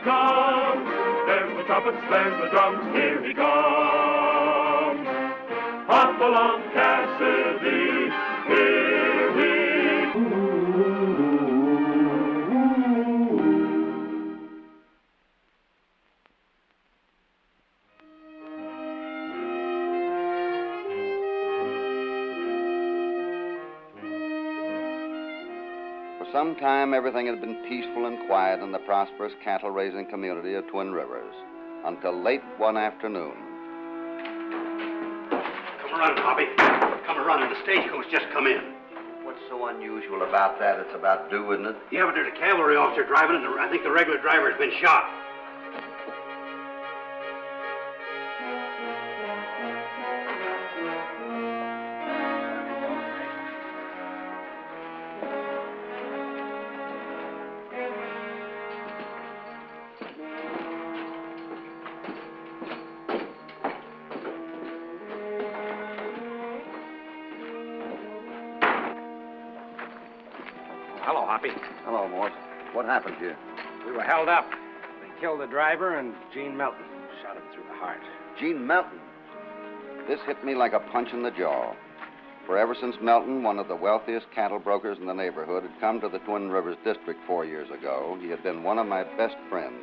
comes. There's the trumpets, there's the drums, here he comes. Hopalong Cassidy, here he comes. For some time, everything had been peaceful and quiet in the prosperous cattle-raising community of Twin Rivers, until late one afternoon. Come running, Hoppy. Come running. The stagecoach just come in. What's so unusual about that? It's about due, isn't it? Yeah, but there's a cavalry officer driving it, and I think the regular driver has been shot. Hello, Hoppy. Hello, Morse. What happened to you? We were held up. They killed the driver and Gene Melton shot him through the heart. Gene Melton. This hit me like a punch in the jaw. For ever since Melton, one of the wealthiest cattle brokers in the neighborhood, had come to the Twin Rivers district 4 years ago, he had been one of my best friends.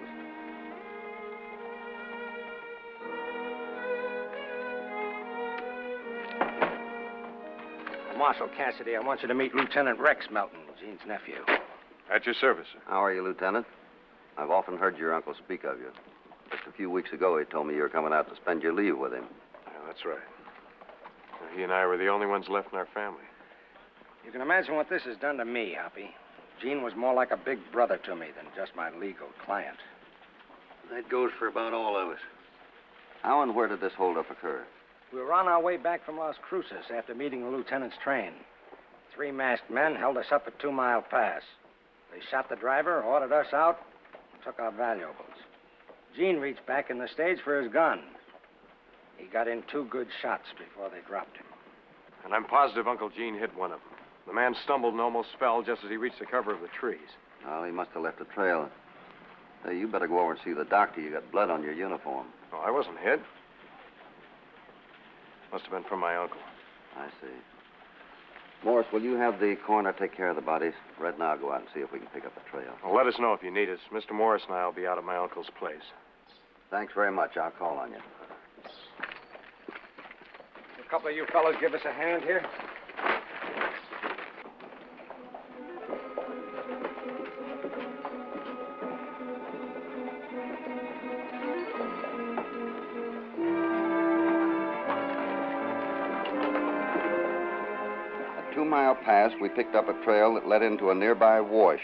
Marshal Cassidy, I want you to meet Lieutenant Rex Melton, Gene's nephew. At your service, sir. How are you, Lieutenant? I've often heard your uncle speak of you. Just a few weeks ago, he told me you were coming out to spend your leave with him. Yeah, that's right. He and I were the only ones left in our family. You can imagine what this has done to me, Hoppy. Gene was more like a big brother to me than just my legal client. That goes for about all of us. How and where did this holdup occur? We were on our way back from Las Cruces after meeting the lieutenant's train. 3 masked men held us up at 2 Mile Pass. They shot the driver, ordered us out, and took our valuables. Gene reached back in the stage for his gun. He got in 2 good shots before they dropped him. And I'm positive Uncle Gene hit one of them. The man stumbled and almost fell just as he reached the cover of the trees. Well, he must have left a trail. Hey, you better go over and see the doctor. You got blood on your uniform. Oh, I wasn't hit. Must have been from my uncle. I see. Morris, will you have the coroner take care of the bodies? Red and I'll go out and see if we can pick up a trail. Well, let us know if you need us. Mr. Morris and I will be out at my uncle's place. Thanks very much. I'll call on you. A couple of you fellows give us a hand here? At 2 Mile Pass, we picked up a trail that led into a nearby wash.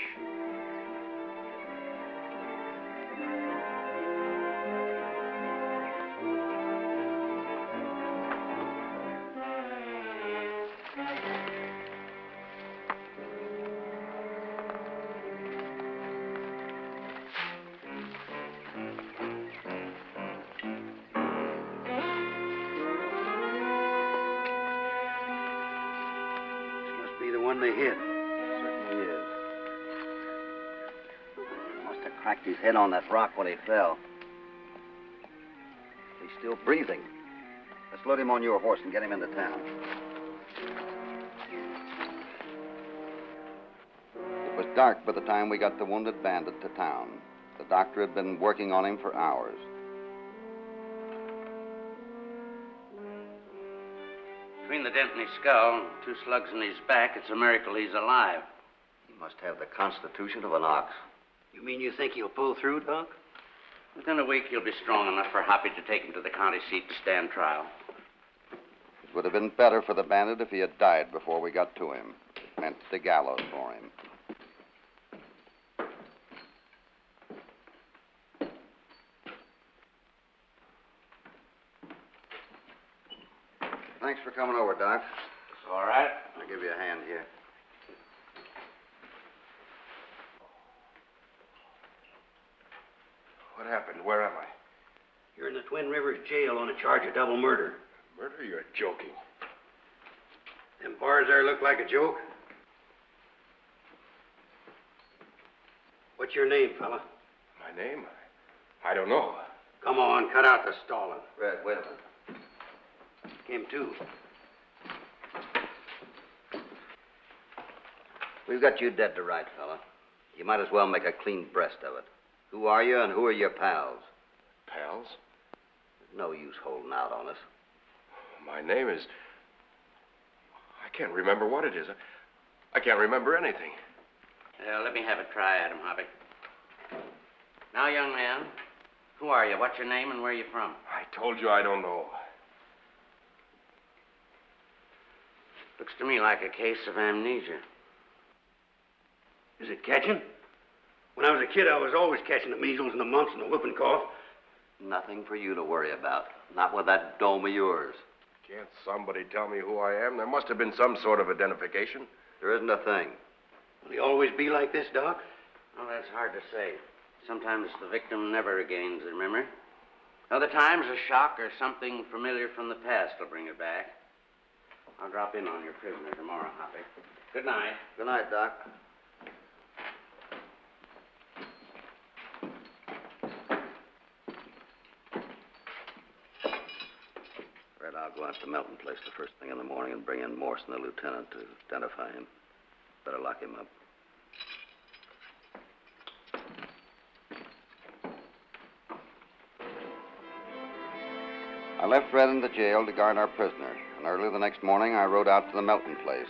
They hit. Certainly is. Must have cracked his head on that rock when he fell. He's still breathing. Let's load him on your horse and get him into town. It was dark by the time we got the wounded bandit to town. The doctor had been working on him for hours. Between the dent in his skull and 2 slugs in his back, it's a miracle he's alive. He must have the constitution of an ox. You mean you think he'll pull through, Doc? Within a week, he'll be strong enough for Hoppy to take him to the county seat to stand trial. It would have been better for the bandit if he had died before we got to him. It meant the gallows for him. Thanks for coming over, Doc. It's all right. I'll give you a hand here. What happened? Where am I? You're in the Twin Rivers jail on a charge of double murder. Murder? You're joking. Them bars there look like a joke. What's your name, fella? My name? I don't know. Come on, cut out the stalling. Red, wait a minute. Him, too. We've got you dead to rights, fella. You might as well make a clean breast of it. Who are you and who are your pals? Pals? There's no use holding out on us. My name is... I can't remember what it is. I can't remember anything. Let me have a try at him, Hoppy. Now, young man, who are you? What's your name and where are you from? I told you I don't know. Looks to me like a case of amnesia. Is it catching? When I was a kid, I was always catching the measles and the mumps and the whooping cough. Nothing for you to worry about. Not with that dome of yours. Can't somebody tell me who I am? There must have been some sort of identification. There isn't a thing. Will he always be like this, Doc? Well, that's hard to say. Sometimes the victim never regains their memory. Other times, a shock or something familiar from the past will bring it back. I'll drop in on your prisoner tomorrow, Hoppy. Good night. Good night, Doc. Red, I'll go out to Melton Place the first thing in the morning and bring in Morse and the lieutenant to identify him. Better lock him up. I left Red in the jail to guard our prisoner, and early the next morning I rode out to the Melton Place.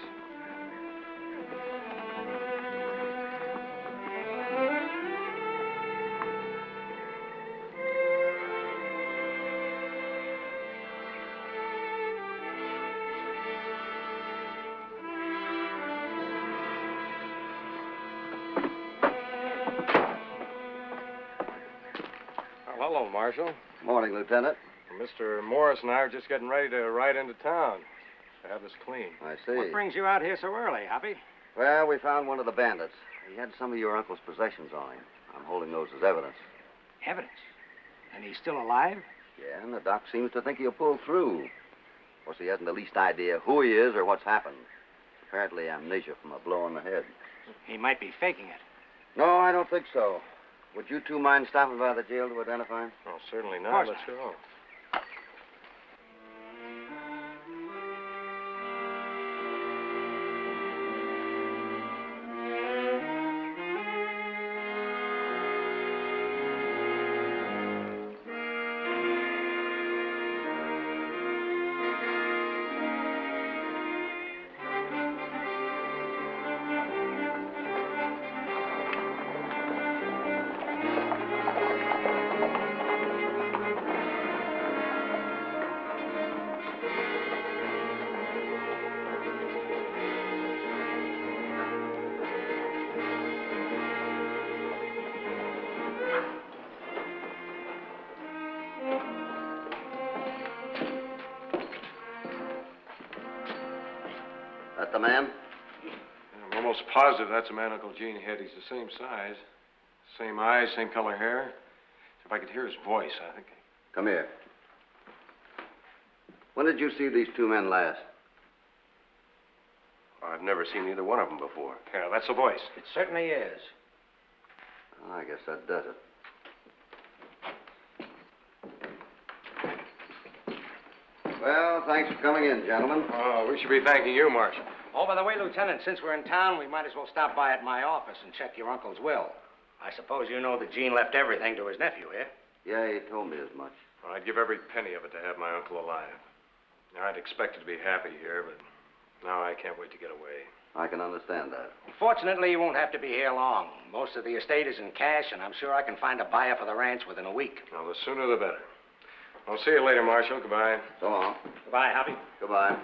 Well, hello, Marshal. Morning, Lieutenant. Mr. Morris and I are just getting ready to ride into town to have this clean. I see. What brings you out here so early, Hoppy? Well, we found one of the bandits. He had some of your uncle's possessions on him. I'm holding those as evidence. Evidence? And he's still alive? Yeah, and the doc seems to think he'll pull through. Of course, he hasn't the least idea who he is or what's happened. Apparently amnesia from a blow on the head. He might be faking it. No, I don't think so. Would you two mind stopping by the jail to identify him? Oh, certainly Of not. course Let's go. That the man? I'm almost positive that's the man Uncle Gene had. He's the same size, same eyes, same color hair. If I could hear his voice, I think. Come here. When did you see these two men last? I've never seen either one of them before. Yeah, that's the voice. It certainly is. Well, I guess that does it. Well, thanks for coming in, gentlemen. Oh, we should be thanking you, Marshal. Oh, by the way, Lieutenant, since we're in town, we might as well stop by at my office and check your uncle's will. I suppose you know that Gene left everything to his nephew, eh? Yeah, he told me as much. Well, I'd give every penny of it to have my uncle alive. I'd expected to be happy here, but now I can't wait to get away. I can understand that. Fortunately, you won't have to be here long. Most of the estate is in cash, and I'm sure I can find a buyer for the ranch within a week. Well, the sooner the better. I'll see you later, Marshal. Goodbye. So long. Goodbye, Hoppy. Goodbye.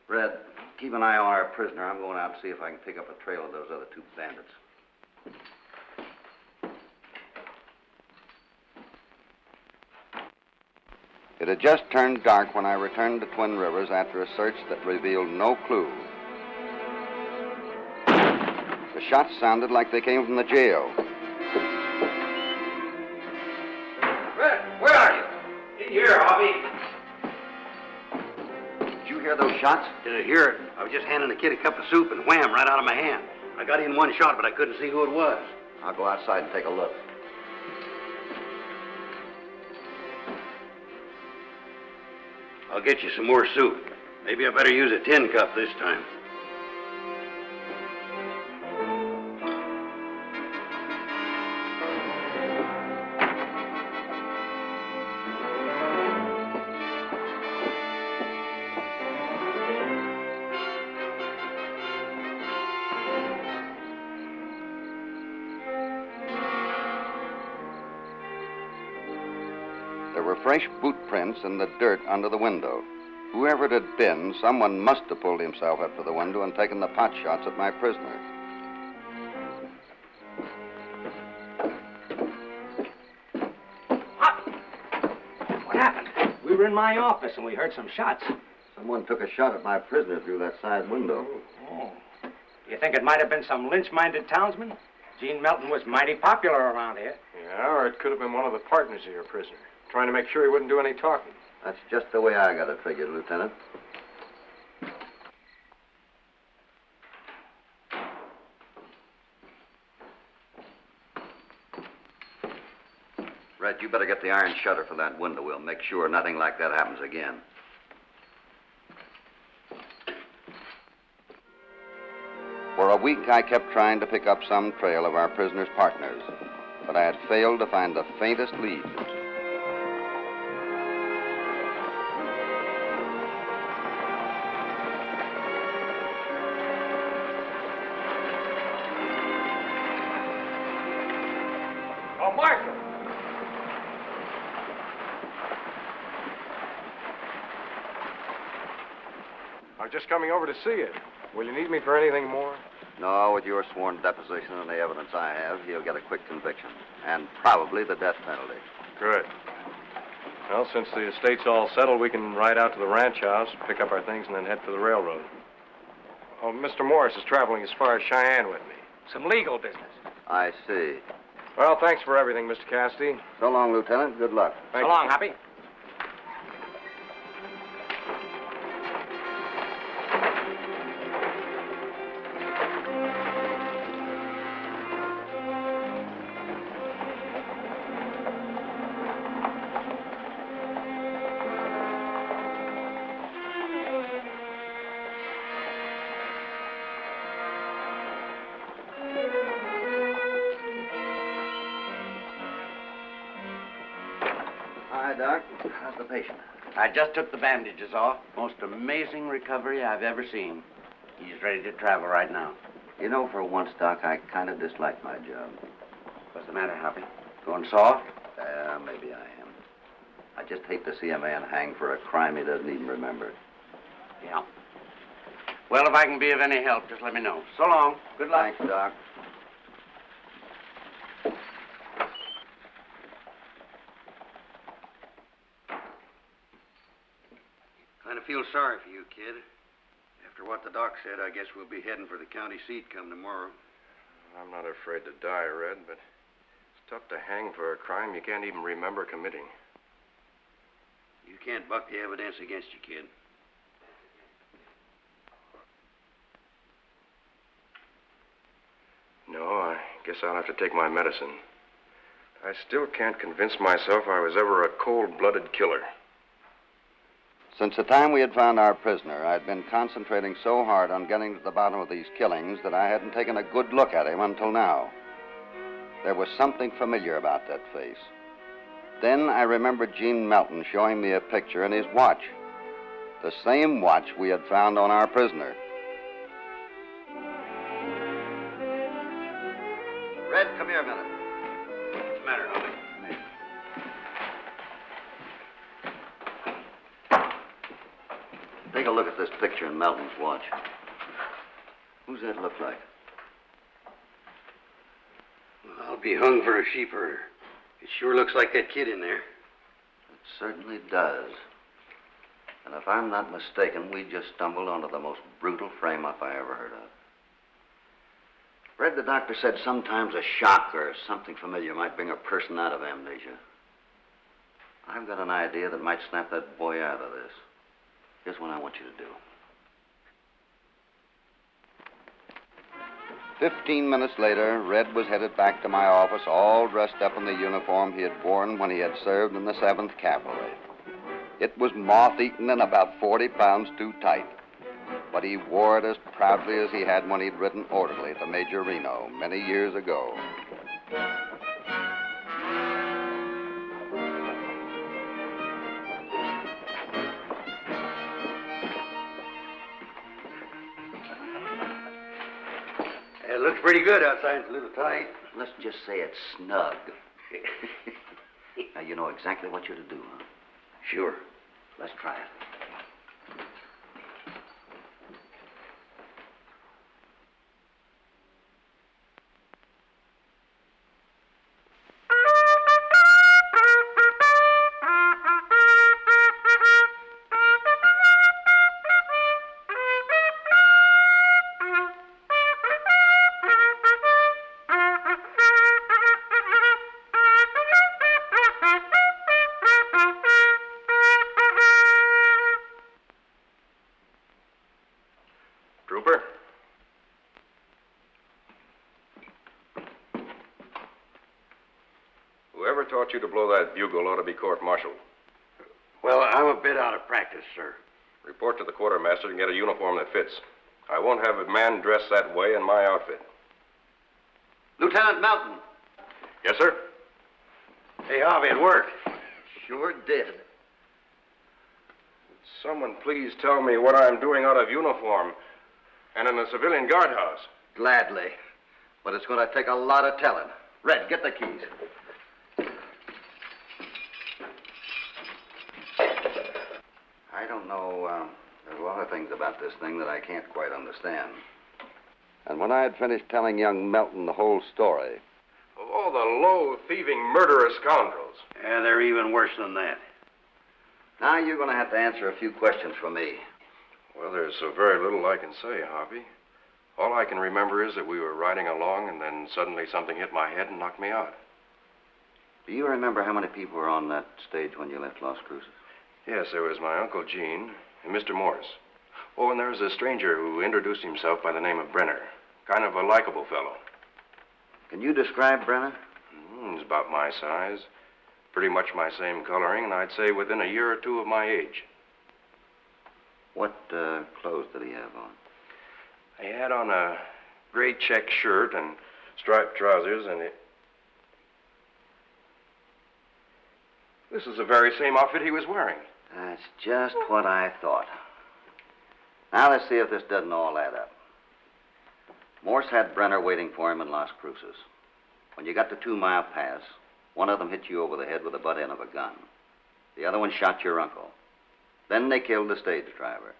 Red, keep an eye on our prisoner. I'm going out to see if I can pick up a trail of those other two bandits. It had just turned dark when I returned to Twin Rivers after a search that revealed no clue. The shots sounded like they came from the jail. Red, where are you? In here, Hoppy. Did you hear those shots? Didn't hear it. I was just handing the kid a cup of soup and wham, right out of my hand. I got in one shot, but I couldn't see who it was. I'll go outside and take a look. I'll get you some more soup. Maybe I better use a tin cup this time. There were fresh boot prints in the dirt under the window. Whoever it had been, someone must have pulled himself up to the window and taken the pot shots at my prisoner. What happened? We were in my office and we heard some shots. Someone took a shot at my prisoner through that side window. Oh. Do you think it might have been some lynch-minded townsman? Gene Melton was mighty popular around here. Yeah, or it could have been one of the partners of your prisoner, trying to make sure he wouldn't do any talking. That's just the way I got it figured, Lieutenant. Red, you better get the iron shutter for that window. We'll make sure nothing like that happens again. For a week, I kept trying to pick up some trail of our prisoner's partners, but I had failed to find the faintest lead. Oh, Marshal! I was just coming over to see you. Will you need me for anything more? No, with your sworn deposition and the evidence I have, he'll get a quick conviction. And probably the death penalty. Good. Well, since the estate's all settled, we can ride out to the ranch house, pick up our things, and then head for the railroad. Oh, Mr. Morris is traveling as far as Cheyenne with me. Some legal business. I see. Well, thanks for everything, Mr. Cassidy. So long, Lieutenant. Good luck. So long, Hoppy. Hi, Doc. How's the patient? I just took the bandages off. Most amazing recovery I've ever seen. He's ready to travel right now. You know, for once, Doc, I kind of dislike my job. What's the matter, Hoppy? Going soft? Maybe I am. I just hate to see a man hang for a crime he doesn't even remember. Yeah. Well, if I can be of any help, just let me know. So long. Good luck. Thanks, Doc. Kind of feel sorry for you, kid. After what the doc said, I guess we'll be heading for the county seat come tomorrow. I'm not afraid to die, Red, but it's tough to hang for a crime you can't even remember committing. You can't buck the evidence against you, kid. No, I guess I'll have to take my medicine. I still can't convince myself I was ever a cold-blooded killer. Since the time we had found our prisoner, I'd been concentrating so hard on getting to the bottom of these killings that I hadn't taken a good look at him until now. There was something familiar about that face. Then I remembered Gene Melton showing me a picture in his watch. The same watch we had found on our prisoner. Red, come here a minute. What's the matter, Hoppy? Take a look at this picture in Melton's watch. Who's that look like? Well, I'll be hung for a sheep herder. It sure looks like that kid in there. It certainly does. And if I'm not mistaken, we just stumbled onto the most brutal frame-up I ever heard of. Red, the doctor said sometimes a shock or something familiar might bring a person out of amnesia. I've got an idea that might snap that boy out of this. Here's what I want you to do. 15 minutes later, Red was headed back to my office, all dressed up in the uniform he had worn when he had served in the 7th Cavalry. It was moth-eaten and about 40 pounds too tight, but he wore it as proudly as he had when he'd ridden orderly to Major Reno many years ago. It looks pretty good outside. It's a little tight. Let's just say it's snug. Now, you know exactly what you're to do, huh? Sure. Let's try it. Trooper? Whoever taught you to blow that bugle ought to be court-martialed. Well, I'm a bit out of practice, sir. Report to the quartermaster and get a uniform that fits. I won't have a man dressed that way in my outfit. Lieutenant Melton. Yes, sir? Hey, Harvey, it worked. Sure did. Someone please tell me what I'm doing out of uniform and in a civilian guardhouse. Gladly. But it's going to take a lot of telling. Red, get the keys. I don't know, there's a lot of things about this thing that I can't quite understand. And when I had finished telling young Melton the whole story... Of all the low, thieving, murderous scoundrels. Yeah, they're even worse than that. Now you're going to have to answer a few questions for me. Well, there's so very little I can say, Harvey. All I can remember is that we were riding along and then suddenly something hit my head and knocked me out. Do you remember how many people were on that stage when you left Las Cruces? Yes, there was my Uncle Gene and Mr. Morris. Oh, and there was a stranger who introduced himself by the name of Brenner. Kind of a likable fellow. Can you describe Brenner? He's about my size, pretty much my same coloring, and I'd say within a year or two of my age. What clothes did he have on? He had on a gray check shirt and striped trousers, and this is the very same outfit he was wearing. That's just what I thought. Now let's see if this doesn't all add up. Morse had Brenner waiting for him in Las Cruces. When you got to 2 Mile Pass, one of them hit you over the head with the butt end of a gun. The other one shot your uncle. Then they killed the stage driver.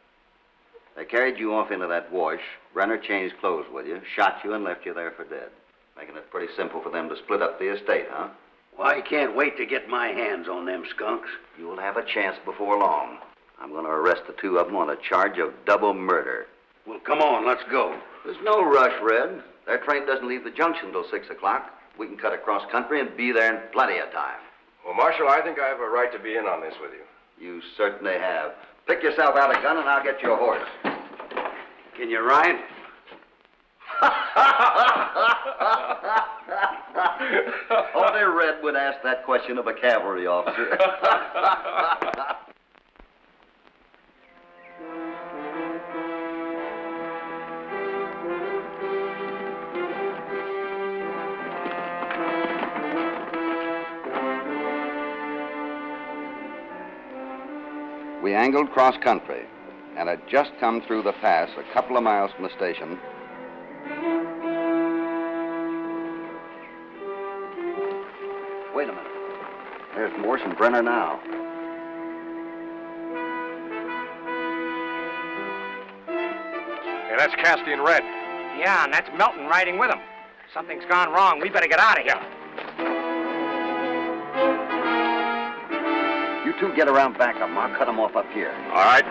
They carried you off into that wash. Brenner changed clothes with you, shot you, and left you there for dead. Making it pretty simple for them to split up the estate, huh? Well, I can't wait to get my hands on them skunks. You'll have a chance before long. I'm going to arrest the two of them on a charge of double murder. Well, come on, let's go. There's no rush, Red. Their train doesn't leave the junction till 6 o'clock. We can cut across country and be there in plenty of time. Well, Marshal, I think I have a right to be in on this with you. You certainly have. Pick yourself out a gun and I'll get you a horse. Can you ride? Only Red would ask that question of a cavalry officer. We angled cross-country and had just come through the pass a couple of miles from the station. Wait a minute. There's Morse and Brenner now. Hey, that's Cassidy and Red. Yeah, and that's Melton riding with him. Something's gone wrong. We better get out of here. You two get around back of them. I'll cut them off up here. All right.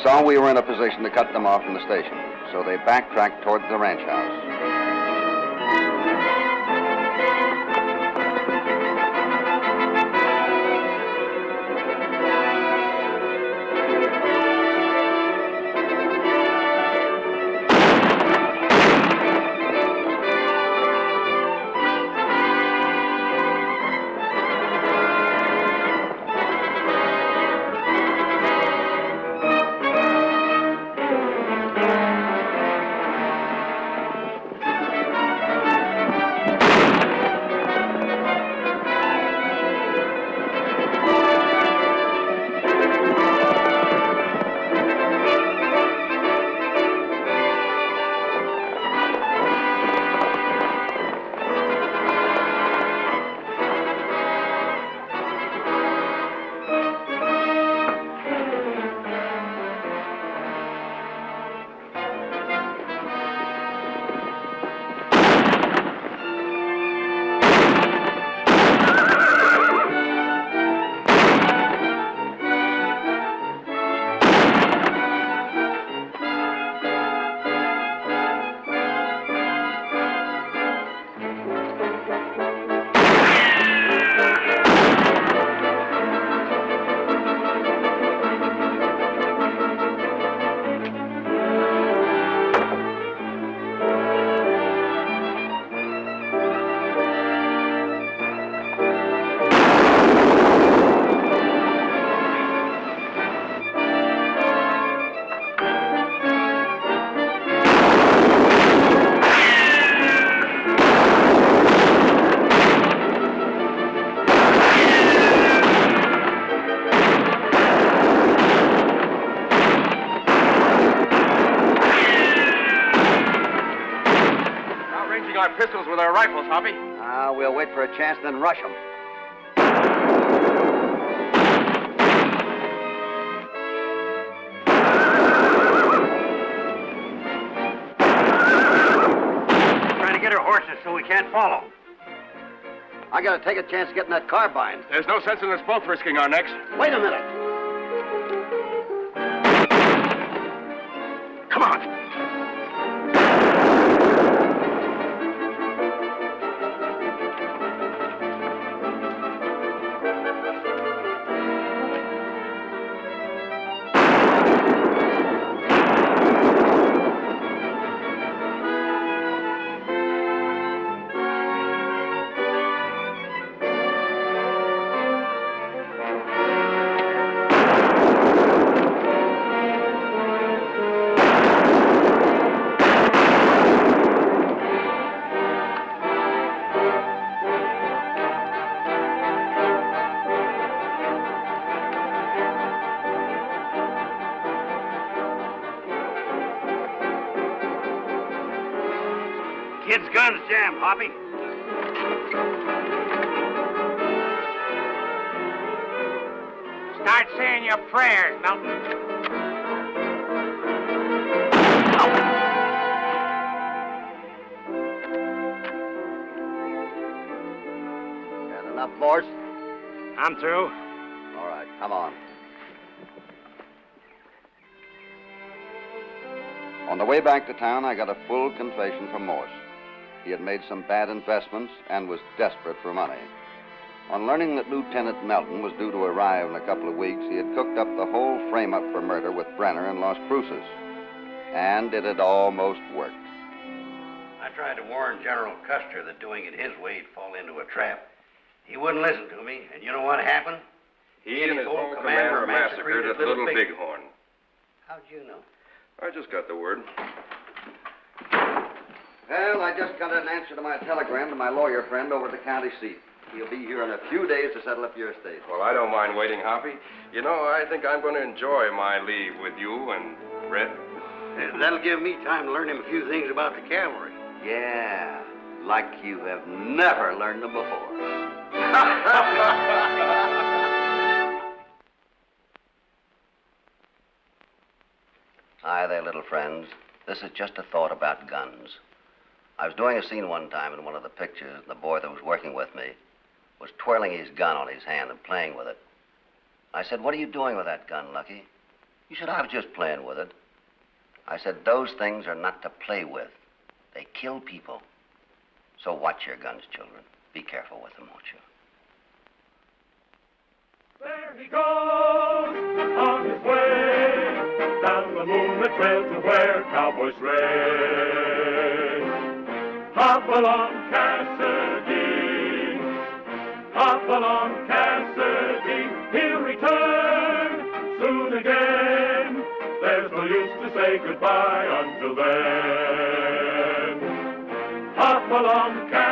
saw we were in a position to cut them off from the station, so they backtracked toward the ranch house. Pistols with our rifles, Hoppy. We'll wait for a chance, then rush them. Trying to get our horses so we can't follow. I gotta take a chance getting that carbine. There's no sense in us both risking our necks. Wait a minute. Come on. Kid's gun's jammed, Hoppy. Start saying your prayers, Melton. Got enough force? I'm through. All right, come on. On the way back to town, I got a full confession from Morse. He had made some bad investments and was desperate for money. On learning that Lieutenant Melton was due to arrive in a couple of weeks, he had cooked up the whole frame-up for murder with Brenner in Las Cruces. And it had almost worked. I tried to warn General Custer that doing it his way, he'd fall into a trap. He wouldn't listen to me, and you know what happened? He and his whole command were massacred at Little Bighorn. How'd you know? I just got the word. Well, I just got an answer to my telegram to my lawyer friend over at the county seat. He'll be here in a few days to settle up your estate. Well, I don't mind waiting, Hoppy. You know, I think I'm going to enjoy my leave with you and Red. That'll give me time to learn him a few things about the cavalry. Yeah, like you have never learned them before. Hi there, little friends. This is just a thought about guns. I was doing a scene one time in one of the pictures, and the boy that was working with me was twirling his gun on his hand and playing with it. I said, "What are you doing with that gun, Lucky?" You said I was just playing with it. I said those things are not to play with. They kill people. So watch your guns, children. Be careful with them, won't you? There he goes on his way down the moonlit trail to where cowboys race. Hopalong Cassidy, Hopalong Cassidy, he'll return soon again. There's no use to say goodbye until then. Hopalong Cassidy.